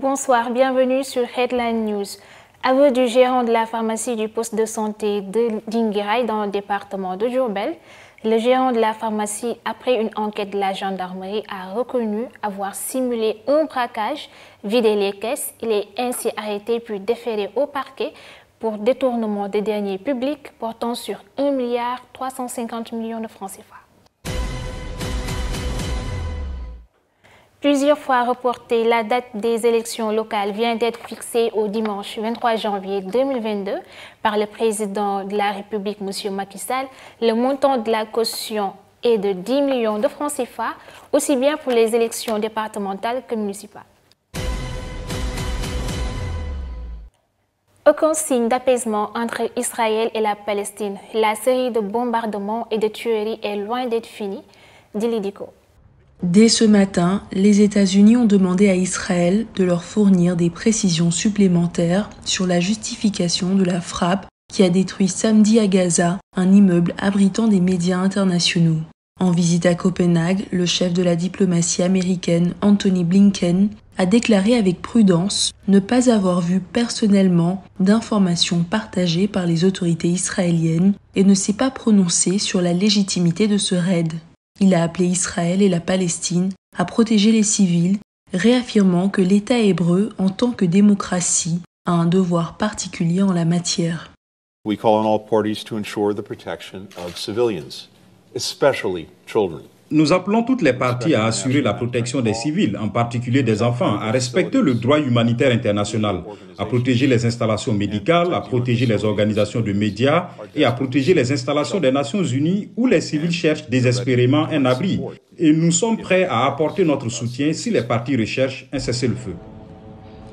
Bonsoir, bienvenue sur Headline News. Aveu du gérant de la pharmacie du poste de santé de Dinguiraye dans le département de Diourbel, le gérant de la pharmacie, après une enquête de la gendarmerie, a reconnu avoir simulé un braquage, vidé les caisses. Il est ainsi arrêté puis déféré au parquet pour détournement des deniers publics portant sur 1,350 milliard de francs CFA. Plusieurs fois reportée, la date des élections locales vient d'être fixée au dimanche 23 janvier 2022 par le président de la République, M. Macky Sall. Le montant de la caution est de 10 millions de francs CFA, aussi bien pour les élections départementales que municipales. Aucun signe d'apaisement entre Israël et la Palestine. La série de bombardements et de tueries est loin d'être finie, dit Lidico. Dès ce matin, les États-Unis ont demandé à Israël de leur fournir des précisions supplémentaires sur la justification de la frappe qui a détruit samedi à Gaza un immeuble abritant des médias internationaux. En visite à Copenhague, le chef de la diplomatie américaine, Anthony Blinken, a déclaré avec prudence ne pas avoir vu personnellement d'informations partagées par les autorités israéliennes et ne s'est pas prononcé sur la légitimité de ce raid. Il a appelé Israël et la Palestine à protéger les civils, réaffirmant que l'État hébreu, en tant que démocratie, a un devoir particulier en la matière. We call on all parties to ensure the protection of civilians, especially children. Nous appelons toutes les parties à assurer la protection des civils, en particulier des enfants, à respecter le droit humanitaire international, à protéger les installations médicales, à protéger les organisations de médias et à protéger les installations des Nations Unies où les civils cherchent désespérément un abri. Et nous sommes prêts à apporter notre soutien si les parties recherchent un cessez-le-feu.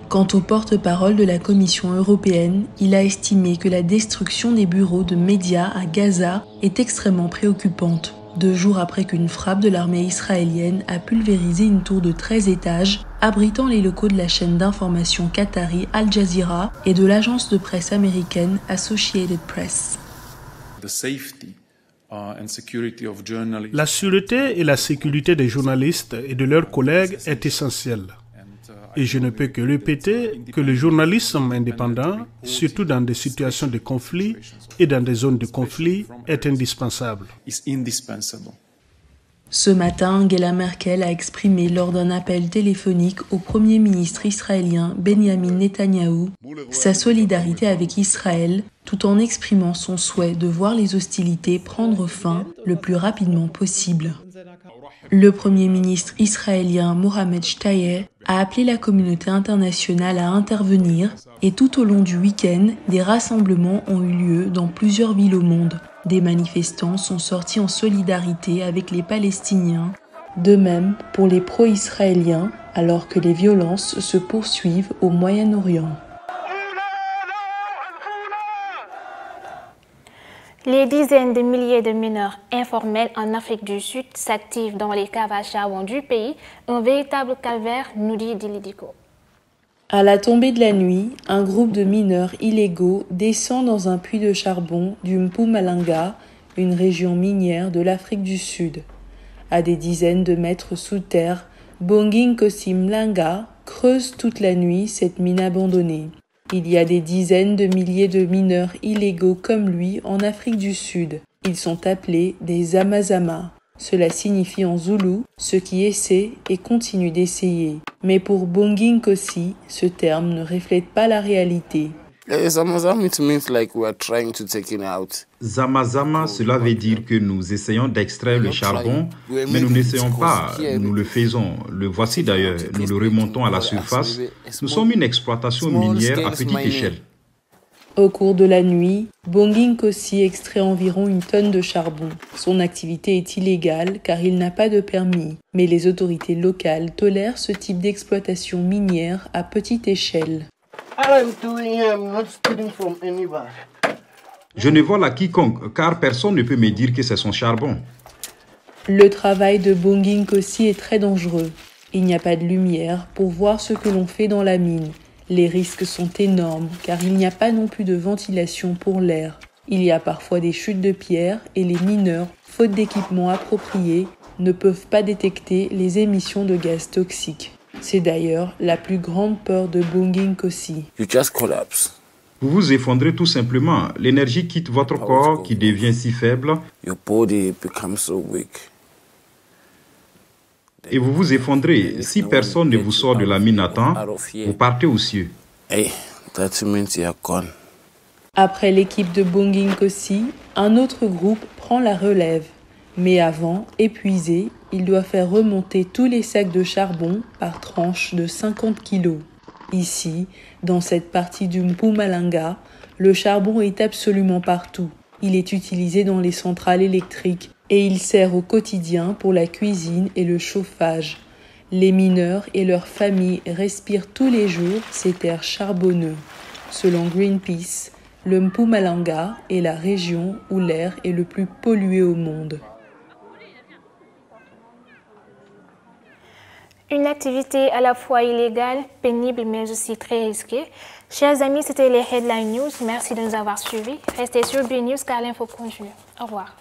Quant au porte-parole de la Commission européenne, il a estimé que la destruction des bureaux de médias à Gaza est extrêmement préoccupante. 2 jours après qu'une frappe de l'armée israélienne a pulvérisé une tour de 13 étages abritant les locaux de la chaîne d'information qatari Al Jazeera et de l'agence de presse américaine Associated Press. La sûreté et la sécurité des journalistes et de leurs collègues est essentielle. Et je ne peux que répéter que le journalisme indépendant, surtout dans des situations de conflit et dans des zones de conflit, est indispensable. Ce matin, Angela Merkel a exprimé lors d'un appel téléphonique au Premier ministre israélien Benjamin Netanyahou sa solidarité avec Israël, tout en exprimant son souhait de voir les hostilités prendre fin le plus rapidement possible. Le Premier ministre israélien Mohamed Shtayyeh a appelé la communauté internationale à intervenir et tout au long du week-end, des rassemblements ont eu lieu dans plusieurs villes au monde. Des manifestants sont sortis en solidarité avec les Palestiniens, de même pour les pro-israéliens, alors que les violences se poursuivent au Moyen-Orient. Les dizaines de milliers de mineurs informels en Afrique du Sud s'activent dans les caves à charbon du pays, un véritable calvaire, nous dit Lidico. À la tombée de la nuit, un groupe de mineurs illégaux descend dans un puits de charbon du Mpumalanga, une région minière de l'Afrique du Sud. À des dizaines de mètres sous terre, Bongi Nkosi Mlanga creuse toute la nuit cette mine abandonnée. Il y a des dizaines de milliers de mineurs illégaux comme lui en Afrique du Sud. Ils sont appelés des Zamazama. Cela signifie en zoulou ceux qui essaient et continuent d'essayer. Mais pour Bongi Nkosi, ce terme ne reflète pas la réalité. Zamazama, cela veut dire que nous essayons d'extraire le charbon, mais nous n'essayons pas, nous le faisons. Le voici d'ailleurs, nous le remontons à la surface. Nous sommes une exploitation minière à petite échelle. Au cours de la nuit, Bongi Nkosi extrait environ 1 tonne de charbon. Son activité est illégale car il n'a pas de permis, mais les autorités locales tolèrent ce type d'exploitation minière à petite échelle. Je ne vole à quiconque, car personne ne peut me dire que c'est son charbon. Le travail de Bongi Nkosi est très dangereux. Il n'y a pas de lumière pour voir ce que l'on fait dans la mine. Les risques sont énormes, car il n'y a pas non plus de ventilation pour l'air. Il y a parfois des chutes de pierres et les mineurs, faute d'équipement approprié, ne peuvent pas détecter les émissions de gaz toxiques. C'est d'ailleurs la plus grande peur de Bongin Kosi. You just collapse. Vous vous effondrez tout simplement. L'énergie quitte votre corps qui devient si faible. Your body becomes so weak. Et vous vous effondrez. Si personne ne vous sort de la mine à temps, vous partez aux cieux. Hey, that means you are gone. Après l'équipe de Bongin Kosi, un autre groupe prend la relève. Mais avant, épuisé, il doit faire remonter tous les sacs de charbon par tranche de 50 kilos. Ici, dans cette partie du Mpumalanga, le charbon est absolument partout. Il est utilisé dans les centrales électriques et il sert au quotidien pour la cuisine et le chauffage. Les mineurs et leurs familles respirent tous les jours ces terres charbonneuses. Selon Greenpeace, le Mpumalanga est la région où l'air est le plus pollué au monde. Une activité à la fois illégale, pénible, mais aussi très risquée. Chers amis, c'était les Headline News. Merci de nous avoir suivis. Restez sur BNews car l'info continue. Au revoir.